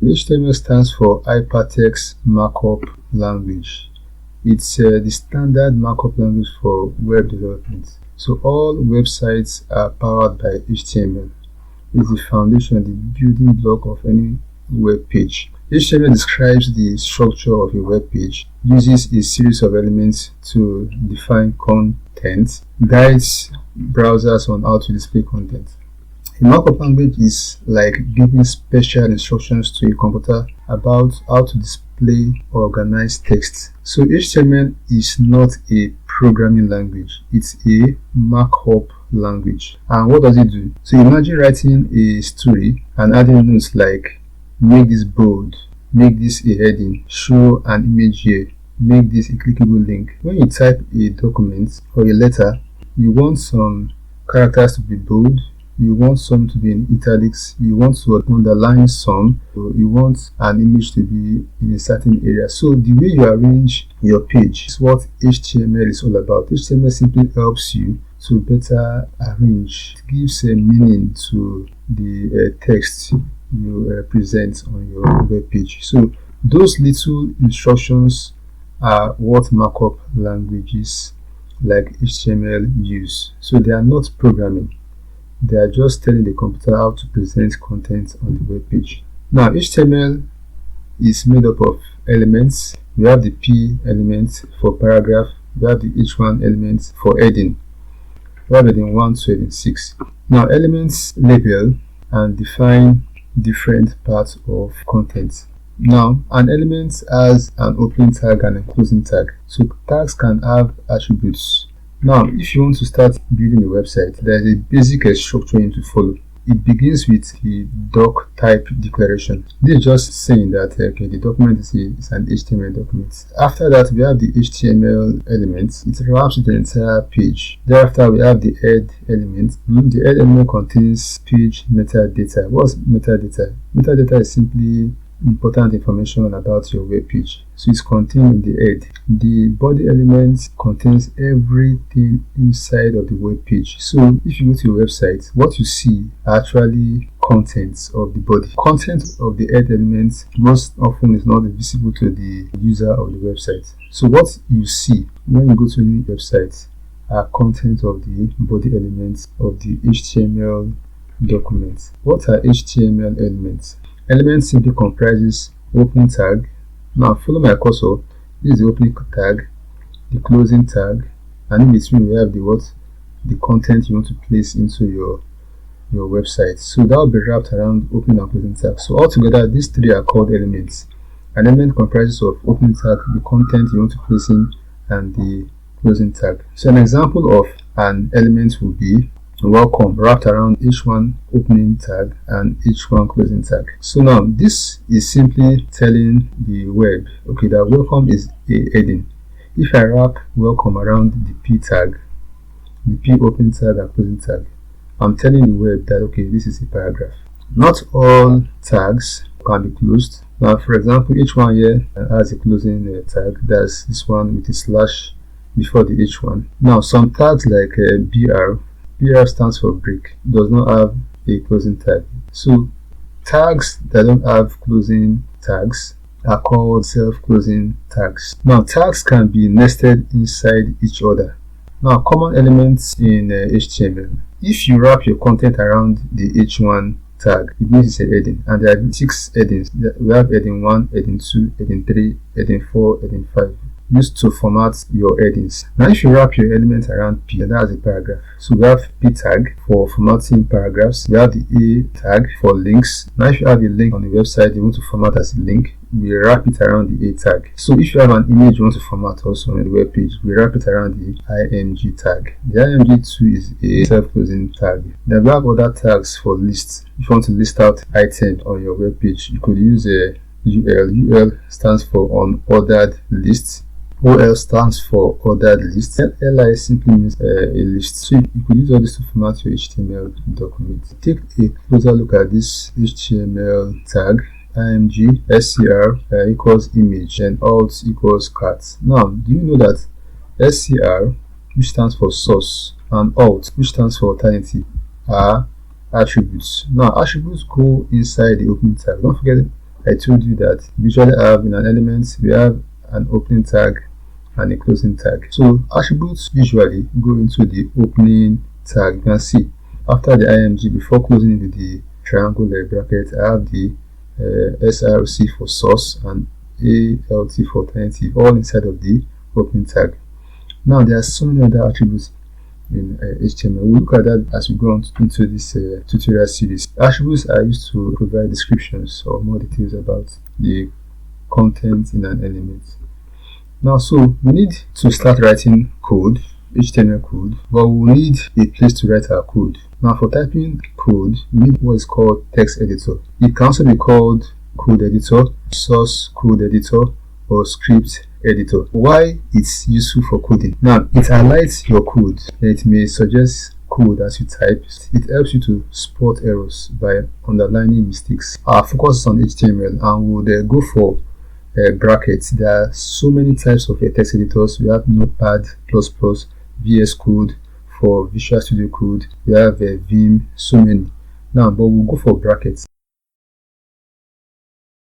HTML stands for Hypertext Markup Language. It's the standard markup language for web development. So all websites are powered by HTML. It's the foundation, the building block of any web page. HTML describes the structure of a web page, uses a series of elements to define content, guides browsers on how to display content. A markup language is like giving special instructions to a computer about how to display or organize text. So HTML is not a programming language, it's a markup language. And what does it do? So imagine writing a story and adding notes like make this bold, make this a heading, show an image here, make this a clickable link. When you type a document or a letter, you want some characters to be bold, you want some to be in italics, you want to underline some, you want an image to be in a certain area. So the way you arrange your page is what HTML is all about. HTML simply helps you to better arrange. It gives a meaning to the text you present on your web page. So those little instructions are what markup languages like HTML use. So they are not programming. They are just telling the computer how to present content on the web page. Now, HTML is made up of elements. We have the P element for paragraph. We have the H1 element for heading. We have heading 1 to heading 6. Now, elements label and define different parts of content. Now, an element has an opening tag and a closing tag. So tags can have attributes. Now, if you want to start building a website, there is a basic structure you need to follow. It begins with the doc type declaration. This is just saying that okay, the document is an HTML document. After that, we have the HTML element. It wraps the entire page. Thereafter, we have the head element. The head element contains page metadata. What's metadata? Metadata is simply important information about your web page. So it's contained in the head. The body element contains everything inside of the web page. So if you go to your website, what you see are actually contents of the body. Content of the head element most often is not visible to the user of the website. So what you see when you go to any website are content of the body elements of the HTML document. What are HTML elements? Elements simply comprises opening tag. Now follow my cursor. This is the opening tag, the closing tag, and in between we have the content you want to place into your website. So that will be wrapped around opening and closing tag. So altogether, these three are called elements. An element comprises of opening tag, the content you want to place in, and the closing tag. So an example of an element will be welcome, wrapped around H1 opening tag and H1 closing tag. So now this is simply telling the web, okay, that welcome is a heading. If I wrap welcome around the P tag, the P opening tag and closing tag, I'm telling the web that okay, this is a paragraph. Not all tags can be closed. Now, for example, H1 here has a closing tag. That's this one with a slash before the H1. Now, some tags like BR stands for break, does not have a closing tag. So tags that don't have closing tags are called self-closing tags. Now tags can be nested inside each other. Now common elements in HTML. If you wrap your content around the H1 tag, it means it's a heading, and there are 6 headings. We have heading 1, heading 2, heading 3, heading 4, heading 5. Used to format your headings. Now if you wrap your element around P, that's a paragraph. So we have P tag for formatting paragraphs. We have the A tag for links. Now if you have a link on the website you want to format as a link, we wrap it around the A tag. So if you have an image you want to format also on the web page, we wrap it around the IMG tag. The IMG too is a self-closing tag. Then we have other tags for lists. If you want to list out items on your web page, you could use a UL. UL stands for unordered lists. OL stands for ordered list. LI simply means a list. So you could use all this to format your HTML document. Take a closer look at this HTML tag. IMG SCR equals image and alt equals cat. Now, do you know that SCR, which stands for source, and alt, which stands for alternative, are attributes? Now, attributes go inside the opening tag. Don't forget I told you that we usually have in an element, we have an opening tag and a closing tag. So attributes usually go into the opening tag. You can see after the img, before closing into the triangular bracket, I have the src for source and alt for alternative, all inside of the opening tag. Now there are so many other attributes in HTML. We'll look at that as we go on into this tutorial series. Attributes are used to provide descriptions or more details about the content in an element. Now, so we need to start writing code, HTML code, but we need a place to write our code. Now, for typing code, we need what is called text editor. It can also be called code editor, source code editor, or script editor. Why it's useful for coding? Now, it highlights your code and it may suggest code as you type. It helps you to spot errors by underlining mistakes. Our focus is on HTML and we'll go for brackets. There are so many types of text editors. We have Notepad++, VS Code, for Visual Studio Code, we have Vim, so many. Now, but we'll go for brackets.